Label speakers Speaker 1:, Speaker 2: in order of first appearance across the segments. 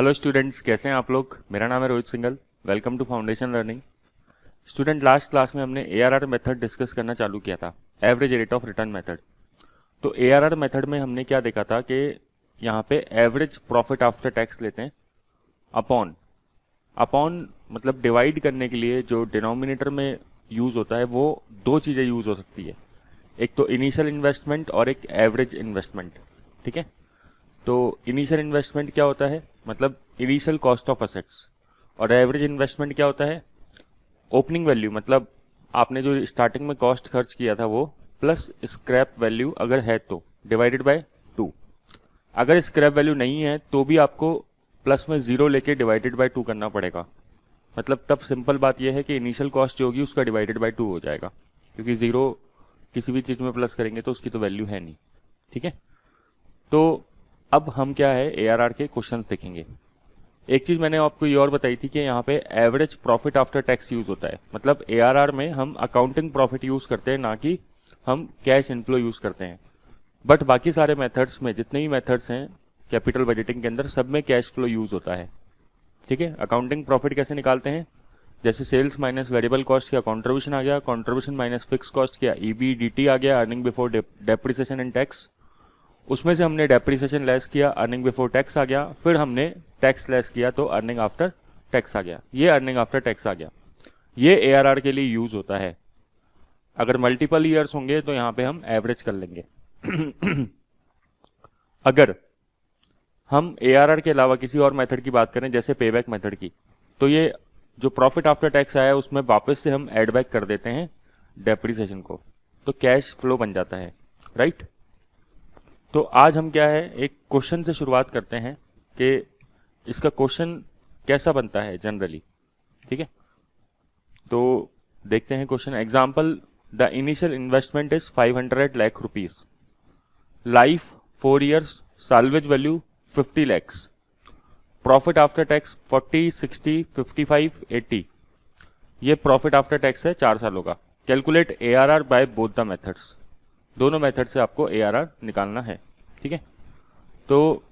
Speaker 1: Hello students, कैसे हैं आप लोग। मेरा नाम है Rohit Singhal. Welcome to foundation learning. Student, last class में हमने एआरआर मेथड डिस्कस करना चालू किया था, average rate of return method. तो एआरआर मेथड में हमने क्या देखा था कि यहाँ पे एवरेज प्रॉफिट आफ्टर टैक्स लेते हैं अपॉन अपॉन मतलब डिवाइड करने के लिए जो डिनोमिनेटर में यूज होता है वो दो चीजें यूज हो सकती है, एक तो इनिशियल इन्वेस्टमेंट और एक एवरेज इन्वेस्टमेंट। ठीक है, तो इनिशियल इन्वेस्टमेंट क्या होता है, मतलब इनिशियल कॉस्ट ऑफ असेट्स, और एवरेज इन्वेस्टमेंट क्या होता है, ओपनिंग वैल्यू, मतलब आपने जो स्टार्टिंग में कॉस्ट खर्च किया था वो प्लस स्क्रैप वैल्यू अगर है तो डिवाइडेड बाय 2। अगर स्क्रैप वैल्यू नहीं है तो भी आपको प्लस में 0 लेके डिवाइडेड बाय 2 करना पड़ेगा। मतलब तब सिंपल बात यह है कि इनिशियल कॉस्ट जो होगी उसका डिवाइडेड बाय 2 हो जाएगा, क्योंकि 0 किसी भी चीज में प्लस करेंगे तो उसकी तो वैल्यू है नहीं। ठीक है, तो अब हम क्या है एआरआर के क्वेश्चंस देखेंगे। एक चीज मैंने आपको ये और बताई थी कि यहाँ पे average profit after tax use होता है, मतलब एआरआर में हम अकाउंटिंग प्रॉफिट यूज करते हैं, ना कि हम कैश इनफ्लो यूज करते हैं। बट बाकी सारे मेथड्स में, जितने ही मेथड्स हैं कैपिटल बजटिंग के अंदर, सब में कैश फ्लो यूज होता है। ठीक है, अकाउंटिंग प्रॉफिट कैसे निकालते हैं, जैसे सेल्स माइनस वेरिएबल कॉस्ट का कॉन्ट्रीब्यूशन आ गया, कॉन्ट्रीब्यूशन माइनस फिक्स कॉस्ट किया ईबीडीटी आ गया, earning before depreciation and tax. उसमें से हमने डेप्रिसिएशन लेस किया, अर्निंग बिफोर टैक्स आ गया, फिर हमने टैक्स लेस किया तो अर्निंग आफ्टर टैक्स आ गया, ये अर्निंग आफ्टर टैक्स आ गया। ये एआरआर के लिए यूज होता है। अगर मल्टीपल ईयर्स होंगे तो यहां पे हम एवरेज कर लेंगे। अगर हम एआरआर के अलावा किसी और मेथड की बात करें, जैसे पेबैक मेथड की, तो ये जो प्रॉफिट आफ्टर टैक्स आया है उसमें वापस से हम एड बैक कर देते हैं डेप्रिसिएशन को, तो कैश फ्लो बन जाता है। राइट, तो आज हम क्या है एक क्वेश्चन से शुरुआत करते हैं कि इसका क्वेश्चन कैसा बनता है जनरली। ठीक है, तो देखते हैं question. Example, the initial investment is 500 lakh rupees, life 4 years, salvage value 50 lakhs, profit after tax 40, 60, 55, 80। ये प्रॉफिट आफ्टर टैक्स है 4 सालों का। Calculate ARR by both the methods, दोनों मेथड से आपको एआरआर निकालना है। ठीक है, तो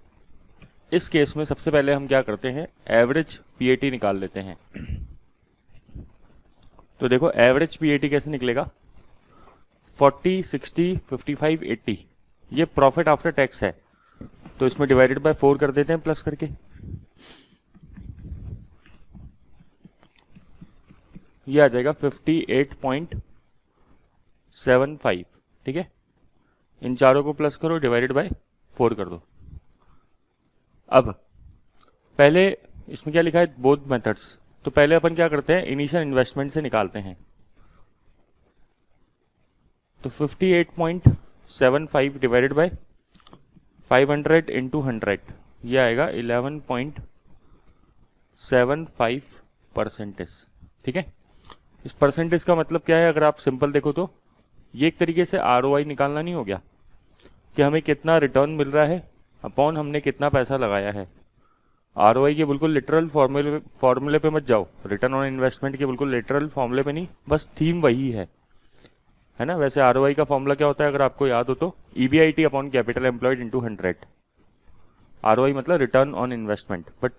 Speaker 1: इस केस में सबसे पहले हम क्या करते हैं, एवरेज पीएटी निकाल लेते हैं। तो देखो एवरेज पीएटी कैसे निकलेगा, 40, 60, 55, 80 ये प्रॉफिट आफ्टर टैक्स है, तो इसमें डिवाइडेड बाय 4 कर देते हैं प्लस करके। ये आ जाएगा 58.75। ठीक है, इन चारों को प्लस करो, डिवाइडेड बाय 4 कर दो। अब पहले इसमें क्या लिखा है, बोथ मेथड्स, तो पहले अपन क्या करते हैं इनिशियल इन्वेस्टमेंट से निकालते हैं। तो 58.75 डिवाइडेड बाय 500 इंटू 100, ये आएगा 11.75%। ठीक है, इस परसेंटेज का मतलब क्या है, अगर आप सिंपल देखो तो ये एक तरीके से आरओआई निकालना नहीं हो गया कि हमें कितना रिटर्न मिल रहा है अपॉन हमने कितना पैसा लगाया है। आरओआई के बिल्कुल लिटरल फॉर्मूले पे मत जाओ, रिटर्न ऑन इन्वेस्टमेंट के बिल्कुल लिटरल फॉर्मूले पे नहीं, बस थीम वही है ना। वैसे आरओआई का फॉर्मूला क्या होता है अगर आपको याद हो तो, EBIT upon capital employed into 100। ROI मतलब रिटर्न ऑन इन्वेस्टमेंट, बट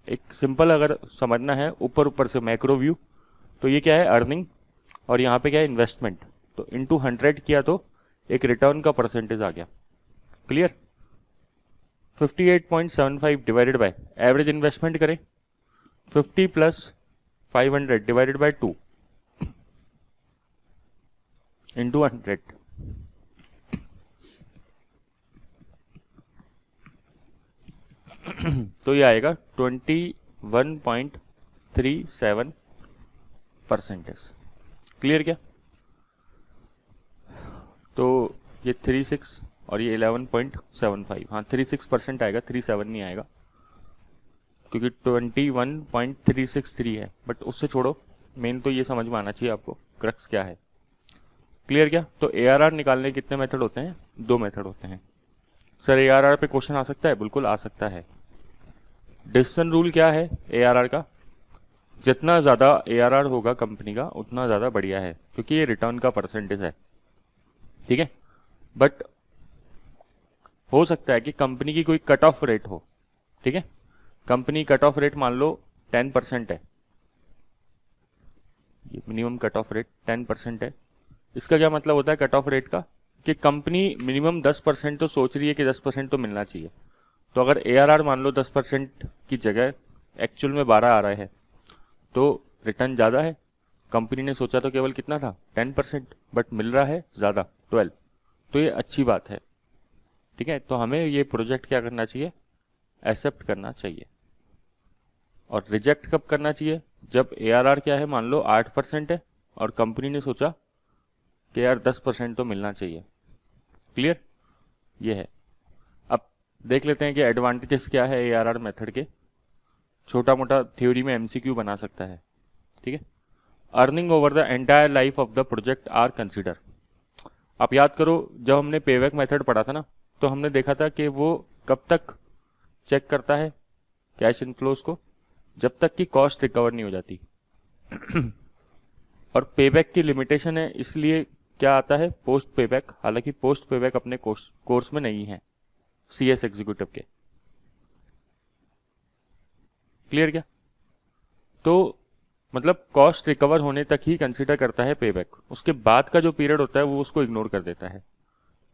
Speaker 1: एक सिंपल अगर समझना है ऊपर ऊपर से मैक्रो व्यू, तो ये क्या है अर्निंग और यहाँ पे क्या है इन्वेस्टमेंट, तो इंटू 100 किया तो एक रिटर्न का परसेंटेज आ गया। Clear, 58.75 divided by average investment करें, 50 प्लस 500 डिवाइडेड बाय 2 इंटू 100, तो ये आएगा 21.37%। क्लियर क्या, तो ये 36 और ये 11.75, हाँ 36% आएगा, 37 नहीं आएगा क्योंकि 21.363 है, बट उससे छोड़ो, मेन तो ये समझ में आना चाहिए आपको क्रक्स क्या है। क्लियर क्या, तो एआरआर निकालने के कितने मेथड होते हैं, 2 मेथड होते हैं। सर एआरआर पे क्वेश्चन आ सकता है, बिल्कुल आ सकता है। डिसीजन रूल क्या है एआरआर का, जितना ज्यादा एआरआर होगा कंपनी का उतना ज्यादा बढ़िया है, क्योंकि ये रिटर्न का परसेंटेज है। ठीक है, बट हो सकता है कि कंपनी की कोई कट ऑफ रेट हो। ठीक है, कंपनी कट ऑफ रेट मान लो 10% है, ये मिनिमम कट ऑफ रेट 10% है। इसका क्या मतलब होता है कट ऑफ रेट का, कि कंपनी मिनिमम 10% तो सोच रही है कि 10% तो मिलना चाहिए। तो अगर ARR मान लो 10% की जगह एक्चुअल में 12 आ रहा है तो रिटर्न ज़्यादा है। कंपनी ने सोचा तो केवल कितना था 10%, बट मिल रहा है ज़्यादा 12, तो ये अच्छी बात है। ठीक है, तो हमें ये प्रोजेक्ट क्या करना चाहिए, एक्सेप्ट करना चाहिए। और रिजेक्ट कब करना चाहिए, जब ARR क्या है मान लो 8% है और कंपनी ने सोचा कि यार 10% तो मिलना चाहिए। क्लियर, ये है। अब देख लेते हैं कि एडवांटेजेस क्या है ARR मेथड के। छोटा मोटा थ्योरी में MCQ बना सकता है। ठीक है, earning over the entire life of the project are consider. आप याद करो जब हमने पेबैक मेथड पढ़ा था ना, तो हमने देखा था कि वो कब तक चेक करता है कैश इनफ्लोज को, जब तक कि कॉस्ट रिकवर नहीं हो जाती। और पेबैक की लिमिटेशन है, इसलिए क्या आता है पोस्ट पेबैक। हालांकि पोस्ट पेबैक अपने कोर्स में नहीं है CS एग्जीक्यूटिव के। क्लियर क्या, तो मतलब कॉस्ट रिकवर होने तक ही कंसीडर करता है पेबैक, उसके बाद का जो पीरियड होता है वो उसको इग्नोर कर देता है।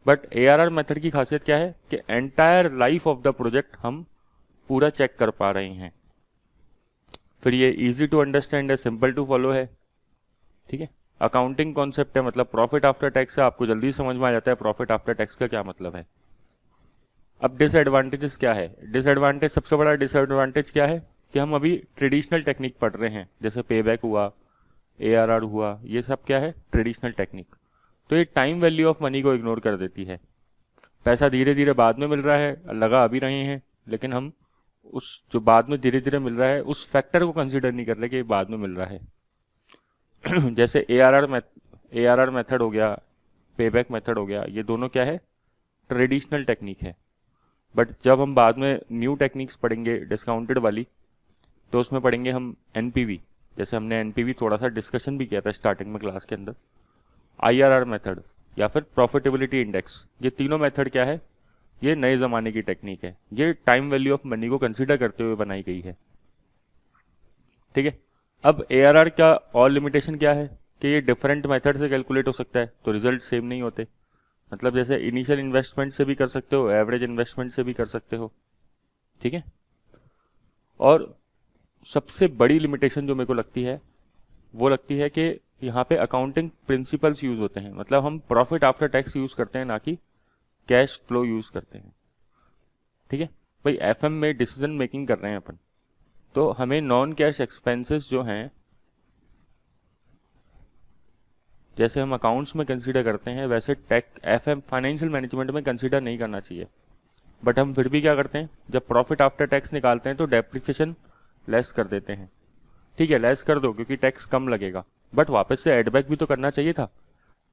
Speaker 1: बट ARR मेथड की खासियत क्या है कि entire life of the project हम पूरा चेक कर पा रहे हैं। फिर ये इजी टू अंडरस्टैंड है, सिंपल टू फॉलो है। ठीक है, अकाउंटिंग कॉन्सेप्ट है, मतलब प्रॉफिट आफ्टर टैक्स है, आपको जल्दी समझ में आ जाता है प्रॉफिट आफ्टर टैक्स का क्या मतलब है। अब डिसएडवांटेजेस क्या है, डिसएडवांटेज, सबसे बड़ा डिसएडवांटेज क्या है कि हम अभी ट्रेडिशनल टेक्निक पढ़ रहे हैं, जैसे पेबैक हुआ, ARR हुआ, ये सब क्या है ट्रेडिशनल टेक्निक। तो ये टाइम वैल्यू ऑफ मनी को इग्नोर कर देती है। पैसा धीरे धीरे बाद में मिल रहा है, लगा अभी रहे हैं, लेकिन हम उस जो बाद में धीरे धीरे मिल रहा है उस फैक्टर को कंसीडर नहीं कर रहे कि बाद में मिल रहा है। जैसे ARR मेथड हो गया, पेबैक मेथड हो गया, ये दोनों क्या है ट्रेडिशनल टेक्निक है। बट जब हम बाद में न्यू टेक्निक्स पढ़ेंगे डिस्काउंटेड वाली, तो उसमें पढ़ेंगे हम NPV। जैसे हमने NPV थोड़ा सा डिस्कशन भी किया था स्टार्टिंग में क्लास के अंदर। IRR मेथड या फिर प्रॉफिटेबिलिटी इंडेक्स, ये तीनों मेथड क्या है, ये नए ज़माने की टेक्निक है। ये टाइम वैल्यू ऑफ मनी को कंसीडर करते हुए बनाई गई है। ठीक है, अब ARR का और लिमिटेशन क्या है कि ये डिफरेंट मेथड से कैलकुलेट हो सकता है, तो रिजल्ट सेम नहीं होते। मतलब जैसे इनिशियल इन्वेस्टमेंट से भी कर सकते हो, एवरेज इन्वेस्टमेंट से भी कर सकते हो। ठीक है, और सबसे बड़ी लिमिटेशन जो मेरे को लगती है वो लगती है कि यहाँ पे अकाउंटिंग प्रिंसिपल्स यूज होते हैं, मतलब हम प्रॉफिट आफ्टर टैक्स यूज करते हैं, ना कि कैश फ्लो यूज करते हैं। ठीक है भाई, FM में डिसीजन मेकिंग कर रहे हैं अपन, तो हमें नॉन कैश एक्सपेंसेस जो हैं, जैसे हम अकाउंट्स में कंसीडर करते हैं, वैसे FM फाइनेंशियल मैनेजमेंट में कंसीडर नहीं करना चाहिए। बट हम फिर भी क्या करते हैं, जब प्रॉफिट आफ्टर टैक्स निकालते हैं तो डेप्रिसिएशन लेस कर देते हैं। ठीक है, लेस कर दो क्योंकि टैक्स कम लगेगा, बट वापस से एडबैक भी तो करना चाहिए था।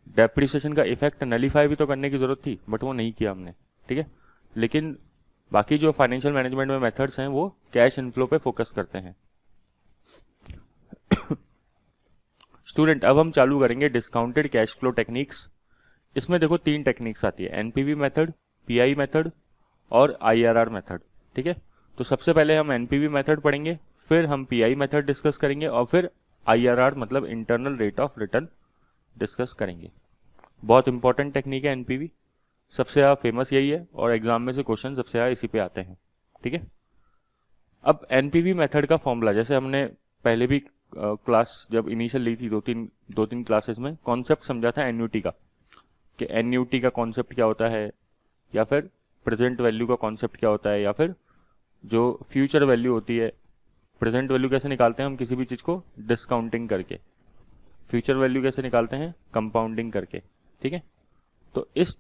Speaker 1: डेप्रिसिएशन का इफेक्ट नलीफाई भी तो करने की जरूरत थी, बट वो नहीं किया हमने। ठीक है, लेकिन बाकी जो फाइनेंशियल मैनेजमेंट में मेथड्स हैं वो कैश इनफ्लो पे फोकस करते हैं। स्टूडेंट, अब हम चालू करेंगे डिस्काउंटेड कैश फ्लो टेक्निक्स। इसमें देखो 3 टेक्निक्स आती है, NPV मेथड, PI मेथड और IRR मेथड। ठीक है, तो सबसे पहले हम NPV मेथड पढ़ेंगे, फिर हम PI मेथड डिस्कस करेंगे और फिर IRR मतलब internal rate of return discuss करेंगे। बहुत इंपॉर्टेंट टेक्निक है NPV, सबसे ज़्यादा फेमस यही है और एग्जाम में से क्वेश्चन सबसे ज़्यादा इसी पे आते हैं। ठीक है, अब NPV मेथड का फॉर्मूला, जैसे हमने पहले भी क्लास जब इनिशियल ली थी दो तीन क्लासेस में कॉन्सेप्ट समझा था एन्यूटी का, कि एन्यूटी का कॉन्सेप्ट क्या होता है, या फिर प्रेजेंट वैल्यू का कॉन्सेप्ट क्या होता है, या फिर जो फ्यूचर वैल्यू होती है। प्रेजेंट वैल्यू कैसे निकालते हैं हम किसी भी चीज़ को, डिस्काउंटिंग करके। फ्यूचर वैल्यू कैसे निकालते हैं, कंपाउंडिंग करके। ठीक है, तो इस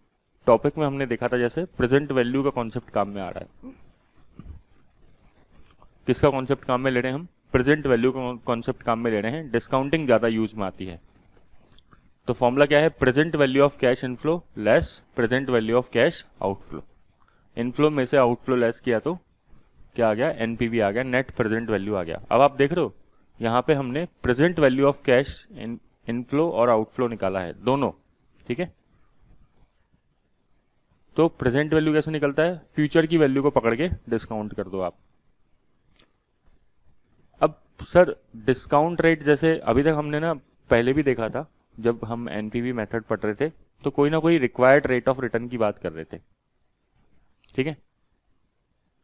Speaker 1: टॉपिक में हमने देखा था जैसे प्रेजेंट वैल्यू का कॉन्सेप्ट काम में आ रहा है। किसका कॉन्सेप्ट काम में ले रहे हैं हम, प्रेजेंट वैल्यू का कॉन्सेप्ट काम में ले रहे हैं। डिस्काउंटिंग ज़्यादा यूज में आती है। तो फॉर्मूला क्या है, present value of cash inflow less present value of cash outflow. Inflow में से आउटफ्लो लेस किया तो क्या आ गया, NPV आ गया, नेट प्रेजेंट वैल्यू आ गया। अब आप देख रहे हो यहाँ पे हमने present value of cash inflow और आउटफ्लो निकाला है दोनों। ठीक है, तो प्रेजेंट वैल्यू कैसे निकलता है, फ्यूचर की वैल्यू को पकड़ के डिस्काउंट कर दो आप। सर डिस्काउंट रेट जैसे अभी तक हमने ना पहले भी देखा था, जब हम एनपीवी मेथड पढ़ रहे थे तो कोई ना कोई रिक्वायर्ड रेट ऑफ रिटर्न की बात कर रहे थे, ठीक है।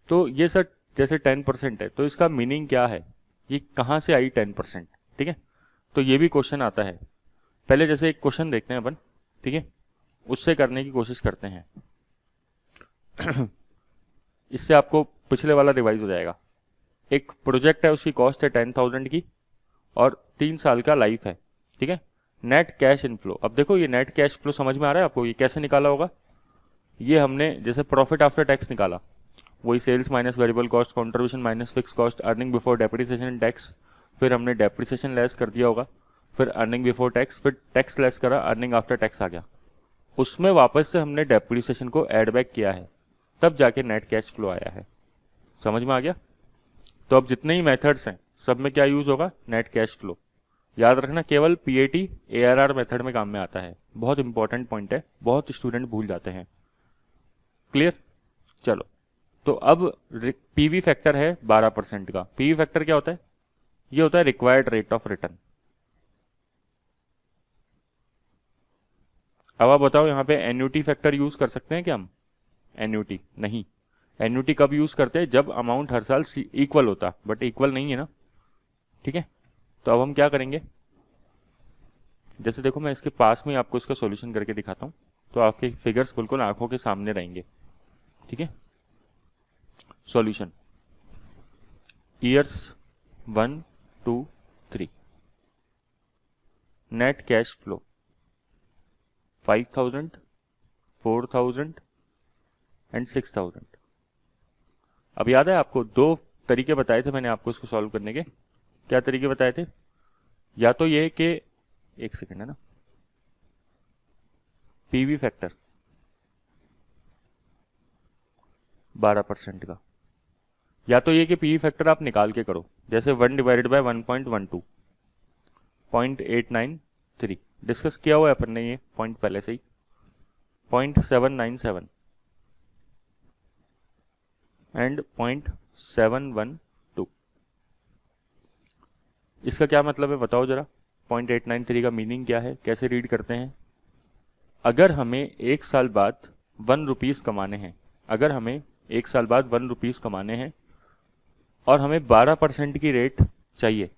Speaker 1: तो ये सर जैसे 10% है तो इसका मीनिंग क्या है, ये कहाँ से आई 10%, ठीक है। तो ये भी क्वेश्चन आता है। पहले जैसे एक क्वेश्चन देखते हैं अपन, ठीक है, उससे करने की कोशिश करते हैं। इससे आपको पिछले वाला रिवाइज हो जाएगा। एक प्रोजेक्ट है, उसकी कॉस्ट है 10,000 की और 3 साल का लाइफ है, ठीक है। नेट कैश इनफ्लो, अब देखो ये नेट कैश फ्लो समझ में आ रहा है आपको, ये कैसे निकाला होगा। ये हमने जैसे प्रॉफिट आफ्टर टैक्स निकाला, वही sales minus variable cost, contribution minus fix cost, earning before depreciation tax, फिर हमने डेप्रिसिएशन लेस कर दिया होगा, फिर अर्निंग बिफोर टैक्स, फिर टैक्स लेस करा, अर्निंग आफ्टर टैक्स आ गया, उसमें वापस से हमने डेप्रिसिएशन को ऐड बैक किया है, तब जाके नेट कैश फ्लो आया है। समझ में आ गया। तो अब जितने ही मेथड्स हैं सब में क्या यूज होगा, नेट कैश फ्लो। याद रखना केवल पीएटी एआरआर मेथड में काम में आता है, बहुत इंपॉर्टेंट पॉइंट है, बहुत स्टूडेंट भूल जाते हैं। क्लियर। चलो, तो अब पीवी फैक्टर है 12% का। पीवी फैक्टर क्या होता है, ये होता है रिक्वायर्ड रेट ऑफ रिटर्न। अब आप बताओ यहाँ पे एन्युटी फैक्टर यूज कर सकते हैं क्या हम, एन्युटी नहीं। एन्युटी कब यूज करते हैं, जब अमाउंट हर साल इक्वल होता, बट इक्वल नहीं है ना, ठीक है। तो अब हम क्या करेंगे, जैसे देखो मैं इसके पास में आपको इसका सॉल्यूशन करके दिखाता हूं, तो आपके फिगर्स बिल्कुल आंखों के सामने रहेंगे, ठीक है। Solution years 1, 2, 3, net cash flow 5,000, 4,000 and 6,000। अब याद है आपको दो तरीके बताए थे मैंने आपको इसको सॉल्व करने के, क्या तरीके बताए थे, या तो ये कि एक सेकंड है ना, पीवी फैक्टर 12% का, या तो ये कि पीवी फैक्टर आप निकाल के करो, जैसे 1 डिवाइडेड बाय 1.12 0.893, डिस्कस किया हुआ है अपन ने ये पॉइंट पहले से ही, 0.797 एंड 0.712। इसका क्या मतलब है बताओ जरा, 0.893 का मीनिंग क्या है, कैसे रीड करते हैं। अगर हमें 1 साल बाद 1 रुपीज कमाने हैं, अगर हमें 1 साल बाद 1 रुपीज कमाने हैं और हमें 12% की रेट चाहिए,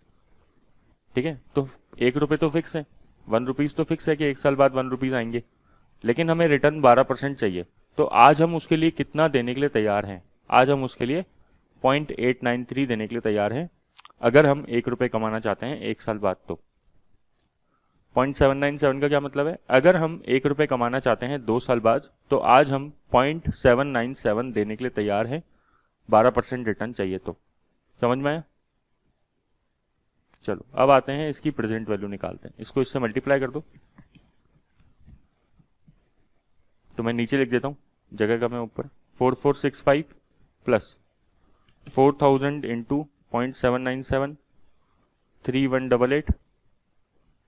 Speaker 1: ठीक है, तो 1 रुपये तो फिक्स है, 1 रुपीज तो फिक्स है कि 1 साल बाद 1 रुपीज आएंगे, लेकिन हमें रिटर्न 12% चाहिए। तो आज हम उसके लिए कितना देने के लिए तैयार हैं, आज हम उसके लिए 0.893 देने के लिए तैयार हैं, अगर हम 1 रुपये कमाना चाहते हैं 1 साल बाद। तो 0.797 का क्या मतलब है, अगर हम 1 रुपये कमाना चाहते हैं 2 साल बाद, तो आज हम 0.797 देने के लिए तैयार हैं, 12% रिटर्न चाहिए। तो समझ में आया। चलो अब आते हैं इसकी प्रेजेंट वैल्यू निकालते हैं, इसको इससे मल्टीप्लाई कर दो, तो मैं नीचे लिख देता हूं, जगह का मैं ऊपर, 4465 प्लस 4,000 इंटू 0.797 3188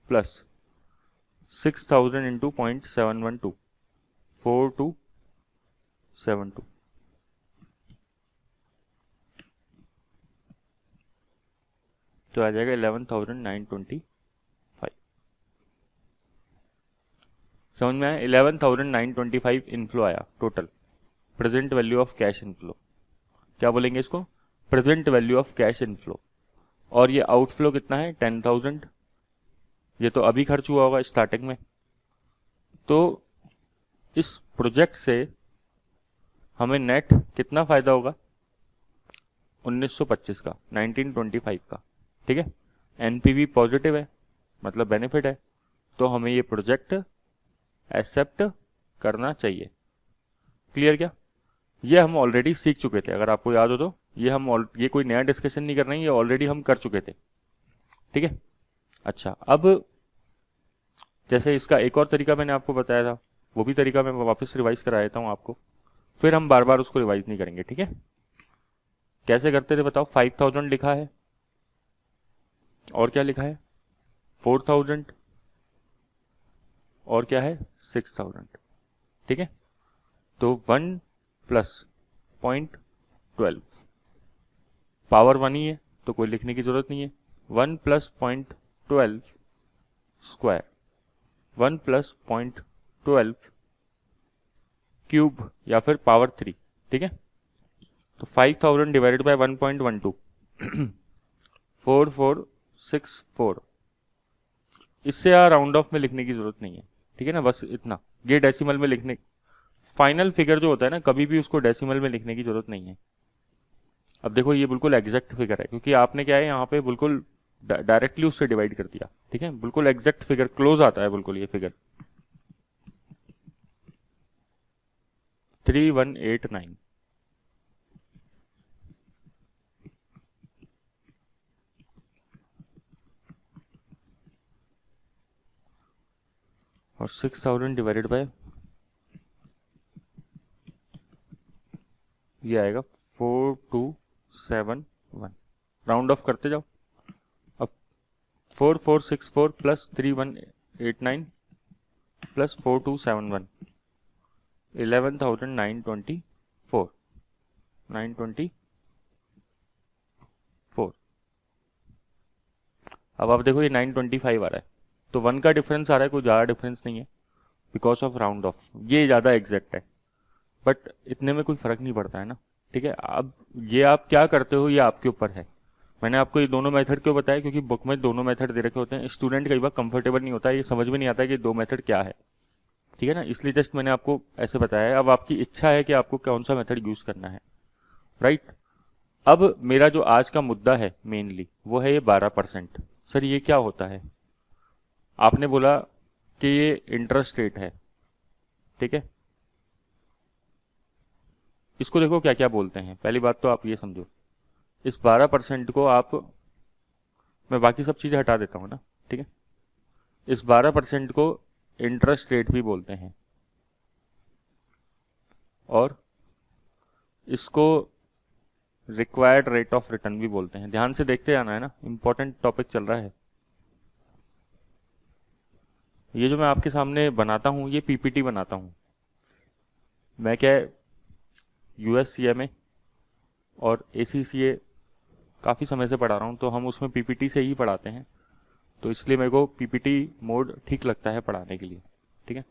Speaker 1: प्लस 6,000 इंटू 0.712 4272, तो आ जाएगा 11,925। समझ में आया, 11,925 इनफ्लो आया total, present value of cash inflow. क्या बोलेंगे इसको, present value of cash inflow. और ये आउटफ्लो कितना है, 10,000, ये तो अभी खर्च हुआ होगा स्टार्टिंग में। तो इस प्रोजेक्ट से हमें नेट कितना फायदा होगा, 1925 का, 1925 का, ठीक है। एनपीवी पॉजिटिव है, मतलब बेनिफिट है, तो हमें ये प्रोजेक्ट एक्सेप्ट करना चाहिए। क्लियर क्या, ये हम ऑलरेडी सीख चुके थे, अगर आपको याद हो तो, ये कोई नया डिस्कशन नहीं कर रहे हैं, ये ऑलरेडी हम कर चुके थे, ठीक है। अच्छा, अब जैसे इसका एक और तरीका मैंने आपको बताया था, वो भी तरीका मैं वापस रिवाइज करा देता हूं आपको, फिर हम बार बार उसको रिवाइज नहीं करेंगे, ठीक है। कैसे करते थे बताओ, 5,000 लिखा है और क्या लिखा है 4,000 और क्या है 6,000, ठीक है। तो 1 प्लस 0.12, पावर 1 ही है तो कोई लिखने की जरूरत नहीं है, 1 प्लस 0.12 स्क्वायर, 1 प्लस 0.12 क्यूब या फिर पावर 3, ठीक है। तो 5000 डिवाइडेड बाय 1.12 4464। इससे यार राउंड ऑफ में लिखने की जरूरत नहीं है, ठीक है ना, बस इतना। ये डेसिमल में लिखने, फाइनल फिगर जो होता है ना, कभी भी उसको डेसिमल में लिखने की जरूरत नहीं है। अब देखो ये बिल्कुल एग्जैक्ट फिगर है, क्योंकि आपने क्या है यहाँ पे बिल्कुल डायरेक्टली उससे डिवाइड कर दिया, ठीक है। बिल्कुल एग्जैक्ट फिगर, क्लोज आता है बिल्कुल ये फिगर 3189। और 6000 डिवाइडेड बाय ये आएगा 4271। राउंड ऑफ करते जाओ। अब 4464 प्लस 3189 प्लस 4271 11,924 924। अब आप देखो ये 925 आ रहा है, तो 1 का डिफरेंस आ रहा है, कोई ज़्यादा डिफरेंस नहीं है बिकॉज ऑफ राउंड ऑफ। ये ज़्यादा एग्जैक्ट है, बट इतने में कोई फ़र्क नहीं पड़ता है ना, ठीक है। अब ये आप क्या करते हो ये आपके ऊपर है। मैंने आपको ये दोनों मेथड क्यों बताया, क्योंकि बुक में दोनों मेथड दे रखे होते हैं। स्टूडेंट कई बार कंफर्टेबल नहीं होता है, ये समझ में नहीं आता है कि दोनों मेथड क्या है, ठीक है ना, इसलिए जस्ट मैंने आपको ऐसे बताया है। अब आपकी इच्छा है कि आपको कौन सा मेथड यूज़ करना है, राइट। अब मेरा जो आज का मुद्दा है मेनली वो है ये 12%। सर ये क्या होता है? आपने बोला कि ये इंटरेस्ट रेट है, ठीक है। इसको देखो क्या क्या बोलते हैं। पहली बात तो आप ये समझो, इस 12% को आप, मैं बाकी सब चीज़ें हटा देता हूँ ना, ठीक है। इस 12% को इंटरेस्ट रेट भी बोलते हैं और इसको रिक्वायर्ड रेट ऑफ रिटर्न भी बोलते हैं। ध्यान से देखते जाना है ना, इंपॉर्टेंट टॉपिक चल रहा है। ये जो मैं आपके सामने बनाता हूँ ये पीपीटी बनाता हूँ मैं, क्या यूएससीएमए और एसीसीए काफ़ी समय से पढ़ा रहा हूँ, तो हम उसमें पीपीटी से ही पढ़ाते हैं, तो इसलिए मेरे को पीपीटी मोड ठीक लगता है पढ़ाने के लिए, ठीक है।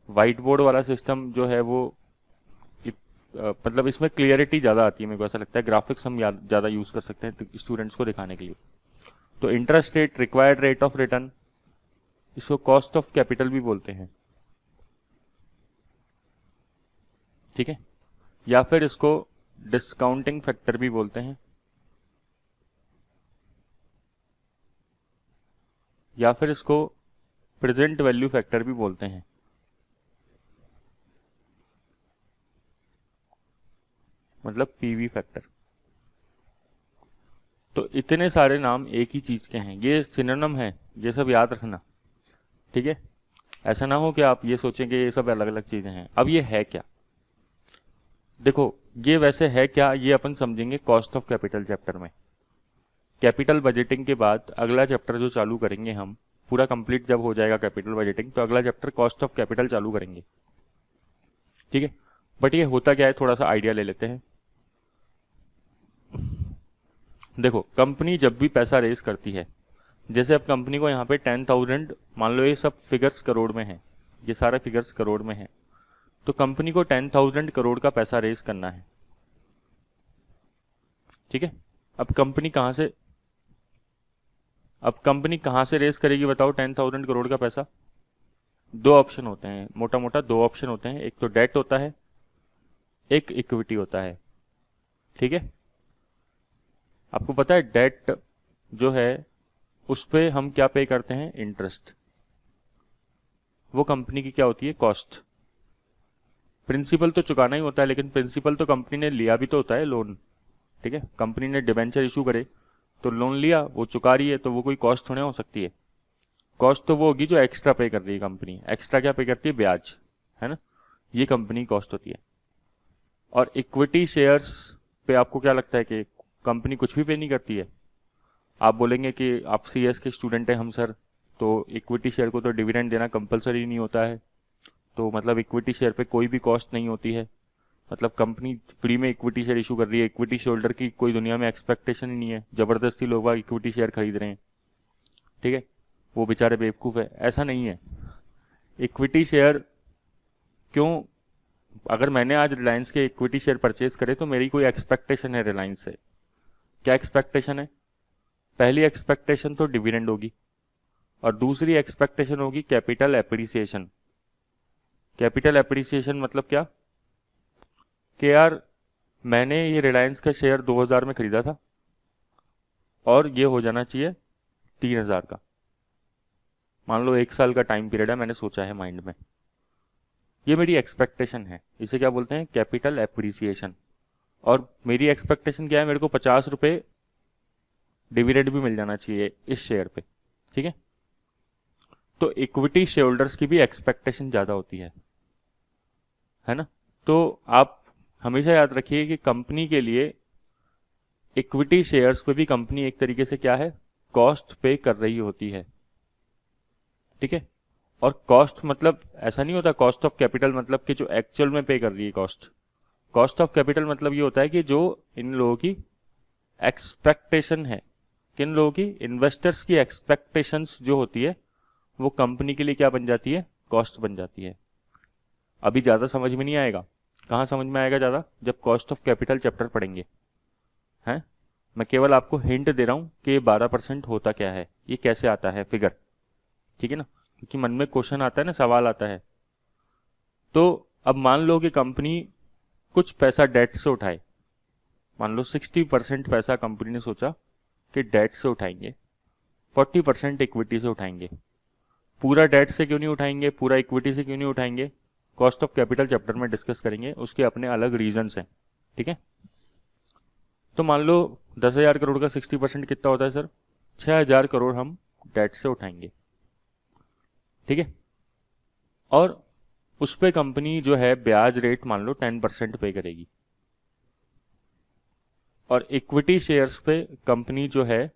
Speaker 1: वाइट बोर्ड वाला सिस्टम जो है वो मतलब इसमें क्लियरिटी ज़्यादा आती है, मेरे को ऐसा लगता है। ग्राफिक्स हम ज़्यादा यूज़ कर सकते हैं स्टूडेंट्स को दिखाने के लिए। तो interest rate, required rate of return, इसको कॉस्ट ऑफ कैपिटल भी बोलते हैं, ठीक है, या फिर इसको डिस्काउंटिंग फैक्टर भी बोलते हैं, या फिर इसको प्रेजेंट वैल्यू फैक्टर भी बोलते हैं, मतलब पीवी फैक्टर। तो इतने सारे नाम एक ही चीज के हैं, ये सिनोनिम है, ये सब याद रखना, ठीक है। ऐसा ना हो कि आप ये सोचें कि ये सब अलग अलग चीजें हैं। अब ये है क्या, देखो ये वैसे है क्या, ये अपन समझेंगे कॉस्ट ऑफ कैपिटल चैप्टर में। कैपिटल बजटिंग के बाद अगला चैप्टर जो चालू करेंगे हम, पूरा कंप्लीट जब हो जाएगा कैपिटल बजटिंग, तो अगला चैप्टर कॉस्ट ऑफ कैपिटल चालू करेंगे, ठीक है। बट ये होता क्या है, थोड़ा सा आइडिया ले लेते हैं। देखो कंपनी जब भी पैसा रेज करती है, जैसे अब कंपनी को यहाँ पे 10,000, मान लो ये सब फिगर्स करोड़ में है, ये सारे फिगर्स करोड़ में है, तो कंपनी को 10,000 करोड़ का पैसा रेज करना है, ठीक है। अब कंपनी कहां से रेज करेगी बताओ 10,000 करोड़ का पैसा? दो ऑप्शन होते हैं, मोटा मोटा दो ऑप्शन होते हैं, एक तो डेट होता है, एक इक्विटी होता है, ठीक है। आपको पता है डेट जो है उस पे हम क्या पे करते हैं, इंटरेस्ट। वो कंपनी की क्या होती है, कॉस्ट। प्रिंसिपल तो चुकाना ही होता है, लेकिन प्रिंसिपल तो कंपनी ने लिया भी तो होता है, लोन, ठीक है। कंपनी ने डिबेंचर इशू करे तो लोन लिया, वो चुका रही है, तो वो कोई कॉस्ट थोड़े हो सकती है। कॉस्ट तो वो होगी जो एक्स्ट्रा पे कर रही है कंपनी। एक्स्ट्रा क्या पे करती है, ब्याज, है ना, ये कंपनी कॉस्ट होती है। और इक्विटी शेयर्स पे आपको क्या लगता है कि कंपनी कुछ भी पे नहीं करती है? आप बोलेंगे कि आप सीएस के स्टूडेंट हैं हम सर, तो इक्विटी शेयर को तो डिविडेंड देना कंपलसरी नहीं होता है, तो मतलब इक्विटी शेयर पे कोई भी कॉस्ट नहीं होती है, मतलब कंपनी फ्री में इक्विटी शेयर इशू कर रही है। इक्विटी शेयर होल्डर की कोई दुनिया में एक्सपेक्टेशन ही नहीं है, जबरदस्ती लोग इक्विटी शेयर खरीद रहे हैं, ठीक है, वो बेचारे बेवकूफ़ है, ऐसा नहीं है। इक्विटी शेयर क्यों, अगर मैंने आज रिलायंस के इक्विटी शेयर परचेज करे तो मेरी कोई एक्सपेक्टेशन है रिलायंस से। क्या एक्सपेक्टेशन है? पहली एक्सपेक्टेशन तो डिविडेंड होगी, और दूसरी एक्सपेक्टेशन होगी कैपिटल एप्रिसिएशन। कैपिटल एप्रिसिएशन मतलब क्या कि यार मैंने ये रिलायंस का शेयर 2000 में खरीदा था और ये हो जाना चाहिए 3000 का। मान लो 1 साल का टाइम पीरियड है, मैंने सोचा है माइंड में, ये मेरी एक्सपेक्टेशन है, इसे क्या बोलते हैं? Capital appreciation. और मेरी एक्सपेक्टेशन क्या है? मेरे को 50 रुपये डिविडेंड भी मिल जाना चाहिए इस शेयर पे, ठीक है। तो इक्विटी शेयर होल्डर्स की भी एक्सपेक्टेशन ज़्यादा होती है ना। तो आप हमेशा याद रखिए कि कंपनी के लिए इक्विटी शेयर्स पे भी कंपनी एक तरीके से क्या है? कॉस्ट पे कर रही होती है, ठीक है। और कॉस्ट मतलब ऐसा नहीं होता कॉस्ट ऑफ कैपिटल मतलब कि जो एक्चुअल में पे कर रही है कॉस्ट। कॉस्ट ऑफ कैपिटल मतलब ये होता है कि जो इन लोगों की एक्सपेक्टेशन है, किन लोगों की? इन्वेस्टर्स की एक्सपेक्टेशंस जो होती है वो कंपनी के लिए क्या बन जाती है? कॉस्ट बन जाती है। अभी ज़्यादा समझ में नहीं आएगा, कहाँ समझ में आएगा ज़्यादा? जब कॉस्ट ऑफ कैपिटल चैप्टर पढ़ेंगे, हैं। मैं केवल आपको हिंट दे रहा हूँ कि 12% होता क्या है, ये कैसे आता है फिगर, ठीक है ना, क्योंकि मन में क्वेश्चन आता है ना, सवाल आता है। तो अब मान लो कि कंपनी कुछ पैसा डेट से उठाए, मान लो 60% पैसा कंपनी ने सोचा कि डेट से उठाएंगे, 40% इक्विटी से उठाएंगे। पूरा डेट से क्यों नहीं उठाएंगे, पूरा इक्विटी से क्यों नहीं उठाएंगे? कॉस्ट ऑफ कैपिटल चैप्टर में डिस्कस करेंगे, उसके अपने अलग रीजंस हैं, ठीक है। तो मान लो 10,000 करोड़ का 60% कितना होता है सर? 6,000 करोड़ हम डेट से उठाएंगे, ठीक है। और उस पे कंपनी जो है ब्याज रेट मान लो 10% पे करेगी, और इक्विटी शेयर्स पे कंपनी जो है,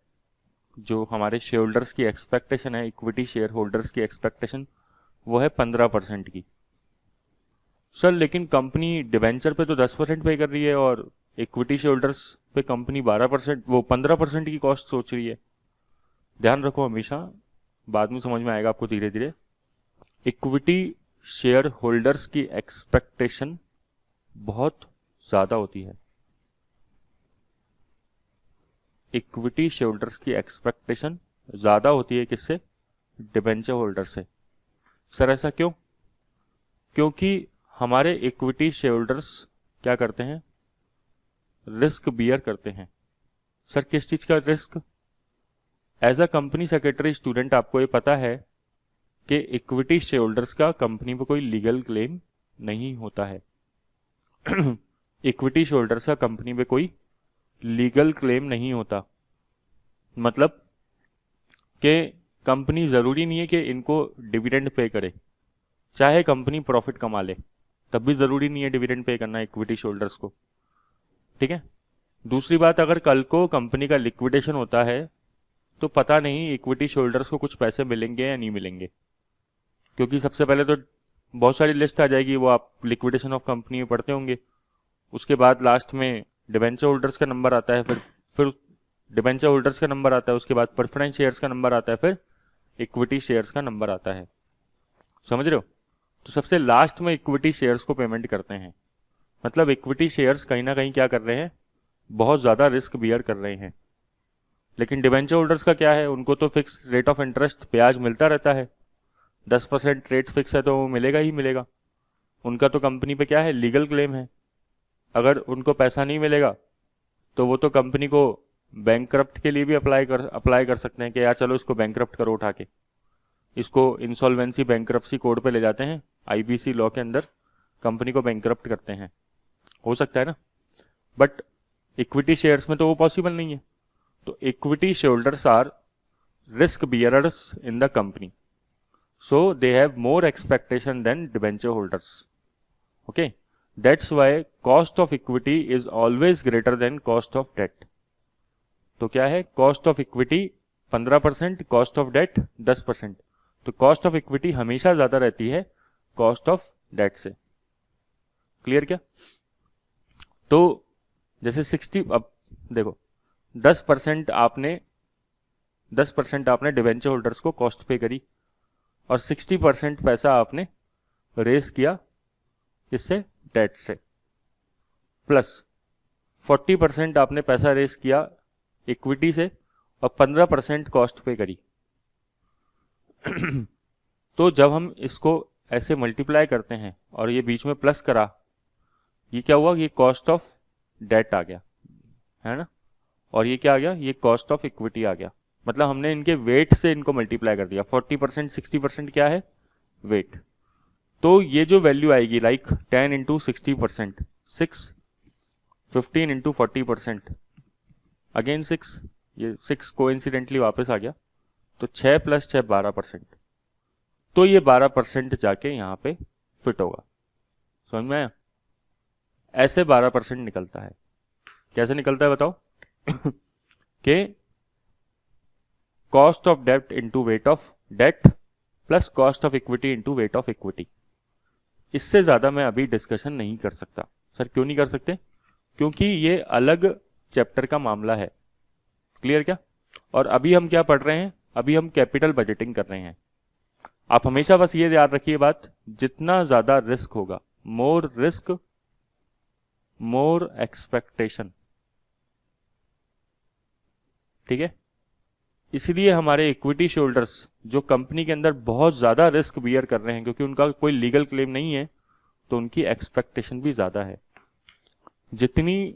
Speaker 1: जो हमारे शेयर होल्डर्स की एक्सपेक्टेशन है, इक्विटी शेयर होल्डर्स की एक्सपेक्टेशन वो है 15% की। सर लेकिन कंपनी डिवेंचर पे तो 10% पे कर रही है और इक्विटी शेयर होल्डर्स पे कंपनी 12%, वो 15% की कॉस्ट सोच रही है। ध्यान रखो हमेशा, बाद में समझ में आएगा आपको धीरे धीरे। इक्विटी शेयर होल्डर्स की एक्सपेक्टेशन बहुत ज़्यादा होती है। इक्विटी शेयर होल्डर्स की एक्सपेक्टेशन ज़्यादा होती है किससे? डिबेंचर होल्डर से। सर ऐसा क्यों? क्योंकि हमारे इक्विटी शेयर होल्डर्स क्या करते हैं? रिस्क बियर करते हैं। सर किस चीज़ का risk? As a company secretary student आपको ये पता है कि इक्विटी शेयर होल्डर्स का कंपनी पर कोई लीगल क्लेम नहीं होता है। इक्विटी शेयर होल्डर्स का कंपनी पे कोई लीगल क्लेम नहीं होता, मतलब कि कंपनी ज़रूरी नहीं है कि इनको डिविडेंड पे करे, चाहे कंपनी प्रॉफिट कमा ले तब भी ज़रूरी नहीं है डिविडेंड पे करना इक्विटी शेयर होल्डर्स को, ठीक है। दूसरी बात, अगर कल को कंपनी का लिक्विडेशन होता है तो पता नहीं इक्विटी शेयर होल्डर्स को कुछ पैसे मिलेंगे या नहीं मिलेंगे, क्योंकि सबसे पहले तो बहुत सारी लिस्ट आ जाएगी, वो आप लिक्विडेशन ऑफ कंपनी में पढ़ते होंगे। उसके बाद लास्ट में डिबेंचर होल्डर्स का नंबर आता है, फिर डिबेंचर होल्डर्स का नंबर आता है, उसके बाद प्रेफरेंस शेयर्स का नंबर आता है, फिर इक्विटी शेयर्स का नंबर आता है। समझ रहे हो? तो सबसे लास्ट में इक्विटी शेयर्स को पेमेंट करते हैं, मतलब इक्विटी शेयर्स कहीं ना कहीं क्या कर रहे हैं? बहुत ज़्यादा रिस्क बियर कर रहे हैं। लेकिन डिबेंचर होल्डर्स का क्या है? उनको तो फिक्स रेट ऑफ इंटरेस्ट ब्याज मिलता रहता है, 10% रेट फिक्स है तो वो मिलेगा ही मिलेगा। उनका तो कंपनी पे क्या है? लीगल क्लेम है। अगर उनको पैसा नहीं मिलेगा तो वो तो कंपनी को बैंकक्रप्ट के लिए भी अप्लाई कर सकते हैं कि यार चलो इसको बैंकक्रप्ट करो उठा के, इसको इंसॉल्वेंसी बैंकक्रप्सी कोड पे ले जाते हैं, आईबीसी लॉ के अंदर कंपनी को बैंकक्रप्ट करते हैं, हो सकता है ना। बट इक्विटी शेयर्स में तो वो पॉसिबल नहीं है। तो equity share holders are risk bearers in the company, so they have more expectation than debenture holders. Okay, that's why cost of equity is always greater than cost of debt. तो क्या है? Cost of equity 15%, cost of debt 10%। तो cost of equity हमेशा ज्यादा रहती है cost of debt से। Clear क्या? तो जैसे 60, अब देखो 10% आपने 10% आपने डिवेंचर होल्डर्स को कॉस्ट पे करी और 60% पैसा आपने रेस किया इससे, डेट से, प्लस 40% आपने पैसा रेस किया इक्विटी से और 15% कॉस्ट पे करी। तो जब हम इसको ऐसे मल्टीप्लाई करते हैं और ये बीच में प्लस करा, ये क्या हुआ, ये कॉस्ट ऑफ डेट आ गया, है ना, और ये क्या आ गया, ये कॉस्ट ऑफ इक्विटी आ गया। मतलब हमने इनके वेट से इनको मल्टीप्लाई कर दिया। 40% 60% क्या है, वेट। तो ये जो वैल्यू आएगी लाइक 10 इंटू 60%, 6, 15 इंटू 40%, अगेन 6, ये 6 कोइंसिडेंटली वापस आ गया, तो 6 + 6 12%। तो ये 12% जाके यहाँ पे फिट होगा। समझ में आया? ऐसे 12% निकलता है। कैसे निकलता है बताओ? कि cost of debt into weight of debt plus cost of equity into weight of equity. इससे ज्यादा मैं अभी डिस्कशन नहीं कर सकता। सर क्यों नहीं कर सकते? क्योंकि ये अलग चैप्टर का मामला है। क्लियर क्या? और अभी हम क्या पढ़ रहे हैं? अभी हम कैपिटल बजटिंग कर रहे हैं। आप हमेशा बस ये याद रखिए बात, जितना ज्यादा रिस्क होगा, मोर रिस्क मोर एक्सपेक्टेशन। ठीक है? इसलिए हमारे इक्विटी शोल्डर्स जो कंपनी के अंदर बहुत ज्यादा रिस्क बियर कर रहे हैं, क्योंकि उनका कोई लीगल क्लेम नहीं है, तो उनकी एक्सपेक्टेशन भी ज्यादा है। जितनी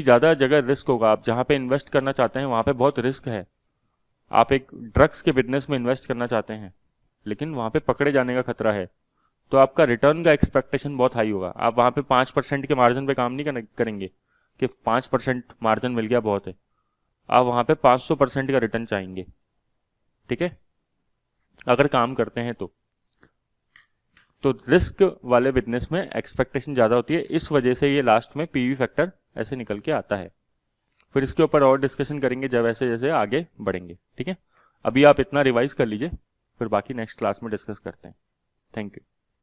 Speaker 1: ज्यादा जगह रिस्क होगा, आप जहां पे इन्वेस्ट करना चाहते हैं वहां पे बहुत रिस्क है। आप एक ड्रग्स के बिजनेस में इन्वेस्ट करना चाहते हैं, लेकिन वहां पे पकड़े जाने का खतरा है, तो आपका रिटर्न का एक्सपेक्टेशन बहुत हाई होगा। आप वहां पे 5% के मार्जिन पे काम नहीं करेंगे कि 5% मार्जिन मिल गया बहुत है। आप वहां पे 500% का रिटर्न चाहेंगे। ठीक है? अगर काम करते हैं तो रिस्क वाले बिजनेस में एक्सपेक्टेशन ज्यादा होती है। इस वजह से ये लास्ट में पीवी फैक्टर ऐसे निकल के आता है। फिर इसके ऊपर और डिस्कशन करेंगे जब ऐसे जैसे आगे बढ़ेंगे। ठीक है? अभी आप इतना रिवाइज कर लीजिए, फिर बाकी नेक्स्ट क्लास में डिस्कस करते हैं। Thank you.